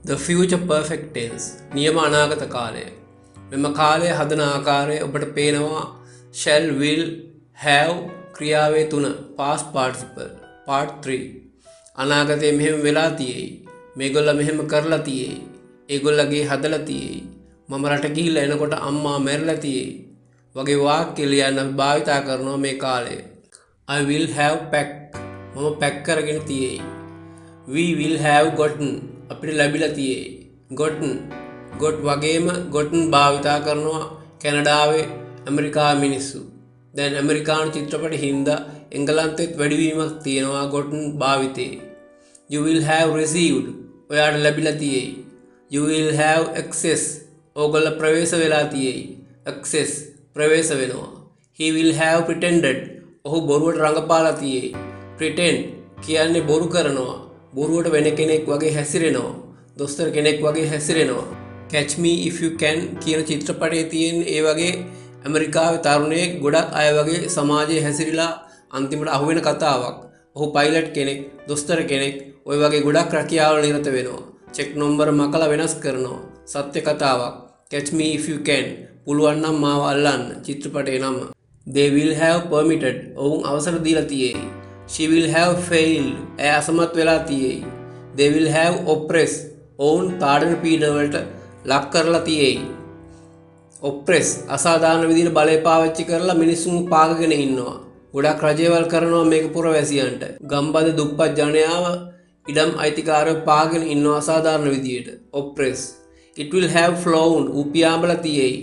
The future perfect tense නියම අනාගත කාලය. මෙම කාලය හදන ආකාරය ඔබට පේනවා shall, will, have ක්‍රියාවේ 3 past participle. Part 3 අනාගතයේ මෙහෙම වෙලා තියෙයි. මේගොල්ලෝ මෙහෙම කරලා තියෙයි. ඒගොල්ලගේ හදලා තියෙයි. මම රට ගිහිල්ලා එනකොට අම්මා මැරිලා තියෙයි. වගේ වාක්‍ය ලියන්න අපි භාවිතා කරනවා මේ කාලේ. I will have packed. මම පැක් කරගෙන තියෙයි. We will have gotten. අපිට ලැබිලා තියෙයි. gotten. got වගේම gotten භාවිතා කරනවා කැනඩාවේ ඇමරිකාවේ මිනිස්සු. දැන් ඇමරිකානු චිත්‍රපට හින්දා එංගලන්තෙත් වැඩිවීමක් තියෙනවා gotten භාවිතේ. You will have received. ඔයාට ලැබිලා තියෙයි. You will have access. ඕගොල්ලෝ ප්‍රවේශ වෙලා තියෙයි. access ප්‍රවේශ වෙනවා. He will have pretended. ඔහු බොරුවට රඟපාලා තියෙයි. pretend කියන්නේ බොරු කරනවා. බොරුවට වෙන කෙනෙක් වගේ හැසිරෙනවා. දොස්තර කෙනෙක් වගේ හැසිරෙනවා. catch me if you can කියන චිත්‍රපටයේ තියෙන ඒ වගේ ඇමරිකාවේ තරුණයෙක් ගොඩක් අය වගේ සමාජයේ හැසිරීලා අන්තිමට අහුවෙන කතාවක්. ඔහු පයිලට් කෙනෙක්, දොස්තර කෙනෙක්, ওই වගේ ගොඩක් රැකියාවල නිරත වෙනවා. චෙක් නම්බර මකලා වෙනස් කරනවා. සත්‍ය කතාවක්. catch me if you can. පුළුවන් නම් මාව අල්ලන්න. චිත්‍රපටයේ නම. they will have permitted. ඔවුන් අවසර දීලා තියෙයි. she will have failed. ඇය අසමත් වෙලා තියෙයි. they will have oppressed. ඔවුන් තාඩන පීඩන වලට ලක් කරලා තියෙයි. oppress අසාධාරණ විදිහට බලය පාවිච්චි කරලා මිනිස්සුන් පාගගෙන ඉන්නවා. ගොඩක් රජේවල් කරනවා මේක පුරවැසියන්ට. ගම්බද දුප්පත් ජනයාව ඉඩම් අයිතිකාරයෝ පාගගෙන ඉන්නවා අසාධාරණ විදිහට. oppress. it will have flown. උපියාඹලා තියෙයි.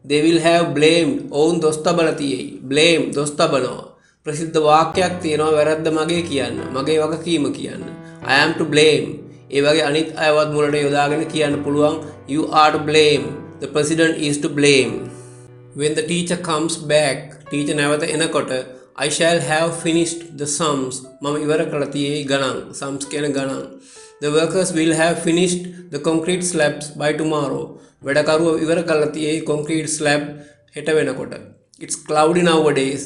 they will have blamed. ඔවුන් දොස් තබලා තියෙයි. blame දොස් තබනවා. ප්‍රසිද්ධ වාක්‍යයක් තියෙනවා වැරද්ද මගේ කියන්න. මගේ වගකීම කියන්න. I am to blame. ඒ වගේ අනිත් අයවත් මුලට යොදාගෙන කියන්න පුළුවන් you are to blame. The president is to blame. When the teacher comes back, teacher නැවත එනකොට I shall have finished the sums. මම ඉවර කළා තියෙයි ගණන්. sums කියන ගණන්. The workers will have finished the concrete slabs by tomorrow. වැඩකරුවෝ ඉවර කළා තියෙයි concrete slab හෙට වෙනකොට. It's cloudy nowadays.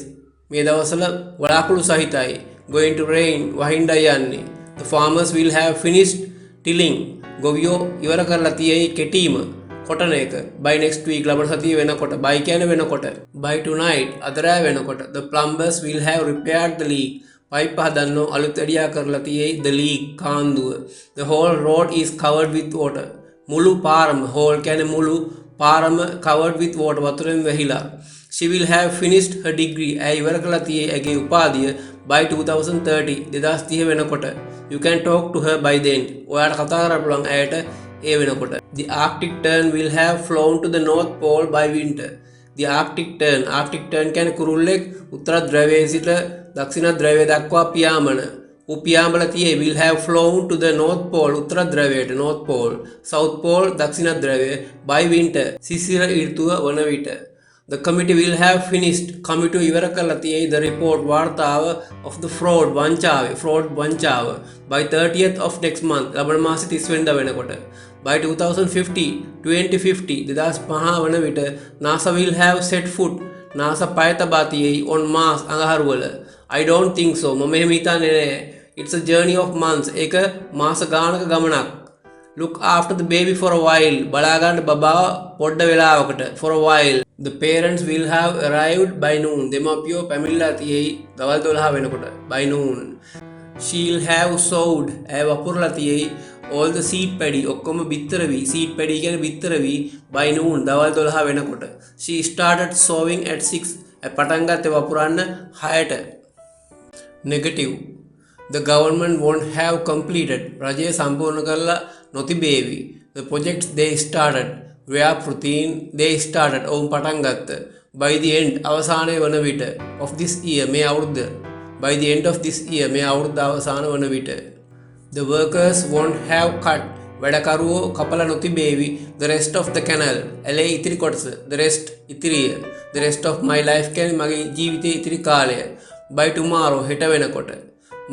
මේ දවස්වල වලාකුළු සහිතයි. Going to rain. වහින්නයි යන්නේ. The farmers will have finished tilling. ගොවියෝ ඉවර කරලා තියෙයි කෙටීම. කොටන එක. by next week ලබන සතිය වෙනකොට. by කියන්නේ වෙනකොට. by tonight අද රෑ වෙනකොට. The plumbers will have repaired the leak. Pipe හදන්නෝ අලුත් වැඩියා කරලා තියෙයි the leak කාන්දුව. The whole road is covered with water. මුළු පාරම whole කියන්නේ මුළු පාරම covered with water වතුරෙන් වැහිලා. She will have finished her degree. ඇය ඉවර කළා තියෙයි ඇගේ උපාධිය by 2030 2030 වෙනකොට. You can talk to her by then. ඔයාට කතා කරන්න පුළුවන් ඇයට ඒ වෙනකොට. The Arctic tern will have flown to the North Pole by winter. The Arctic tern කියන්නේ කුරුල්ලෙක් උත්තර ධ්‍රවයේ සිට දක්ෂිණ ධ්‍රවය දක්වා පියාඹන. උපියාඹල තියෙයි will have flown to the North Pole උත්තර ධ්‍රවයට North Pole. South Pole දක්ෂිණ ධ්‍රවය by winter සිසිර ඍතුව වන විට. The committee will have finished. committee ඉවර කරලා තියෙයි the report වාර්තාව of the fraud වංචාව by 30th of next month ලබන මාසේ 30 වෙනිදා වෙනකොට. by 2050 2050 වන විට NASA will have set foot. NASA පය තබා තියෙයි on Mars අඟහරුවල. I don't think so. මම එහෙම හිතන්නේ නැහැ. It's a journey of months. ඒක මාස ගානක ගමනක්. Look after the baby for a while. බලා ගන්න බබාව පොඩ්ඩ වෙලාවකට for a while. The parents will have arrived by noon. දෙමාපියෝ පැමිණලා තියෙයි දවල් 12 වෙනකොට by noon. She'll have sewed. ඇය වපුරලා තියෙයි all the seed paddy ඔක්කොම බිත්තර වී seed paddy කියන්නේ බිත්තර වී by noon දවල් 12 වෙනකොට. She started sewing at 6. පටන් ගත්තේ වපුරන්න 6ට. Negative. The government won't have completed. රජය සම්පූර්ණ කරලා නොතිබේවි. The projects they started ව්‍යාපෘතීන් they started ඔවුන් පටන් ගත්ත. by the end අවසානයේ වන විට of this year මේ අවුරුද්ද. by the end of this year මේ අවුරුද්ද අවසාන වන විට. The workers won't have cut. වැඩකරුවෝ කපලා නොතිබේවි the rest of the canal. ඇලේ ඉතිරි කොටස. the rest ඉතිරිය. the rest of my life කියන්නේ මගේ ජීවිතයේ ඉතිරි කාලය. by tomorrow හෙට වෙනකොට.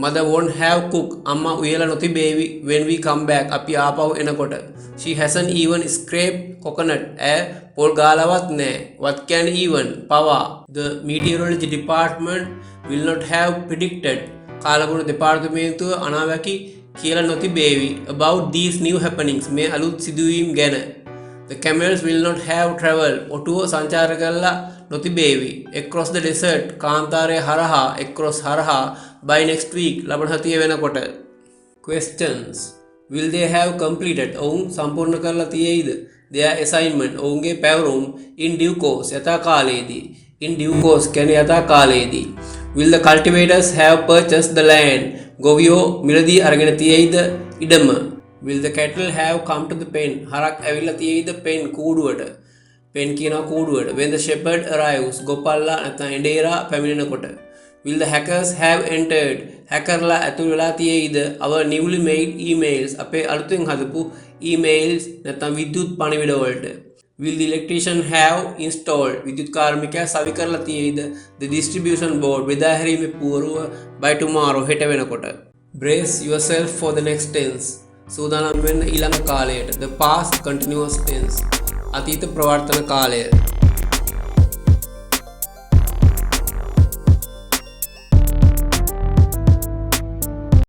Mother won't have cook. අම්මා උයලා නොතිබේවි when we come back අපි ආපහු එනකොට. She hasn't even scraped coconut. ඇය පොල් ගාලවත් නැහැ. what can even පවා. The meteorology department will not have predicted. කාලගුණ දෙපාර්තමේන්තුව අනාවැකි කියලා නොතිබේවි. About these new happenings මේ අලුත් සිදුවීම් ගැන. The camels will not have traveled. ඔටුව සංචාර කරලා නොතිබේවි. Across the desert කාන්තාරය හරහා across හරහා by next week ලබන සතිය වෙනකොට. Questions. Will they have completed? ඔවුන් සම්පූර්ණ කරලා තියෙයිද? Their assignment ඔවුන්ගේ පැවරුම් in due course යථා කාලයේදී. In due course කියන්නේ යථා කාලයේදී. Will the cultivators have purchased the land? ගොවියෝ මිලදී අරගෙන තියෙයිද ඉඩම? Will the cattle have come to the pen? හරක් ඇවිල්ලා තියෙයිද pen කූඩුවට? pen කියනවා කූඩුවට. When the shepherd arrives ගොපල්ලා නැත්නම් එඬේරා පැමිණෙනකොට. Will the hackers have entered? හැකර්ලා ඇතුල් වෙලා තියෙයිද our newly made emails අපේ අලුතෙන් හදපු emails නැත්නම් විද්‍යුත් පණිවිඩ වලට? Will the electrician have installed විද්‍යුත් කාර්මිකයා සවි කරලා තියෙයිද the distribution board බෙදා හැරීමේ පුවරුව by tomorrow හෙට වෙනකොට? Brace yourself for the next tense සූදානම් වෙන්න ඊළඟ කාලයට. The past continuous tense අතීත ප්‍රවර්තන කාලය.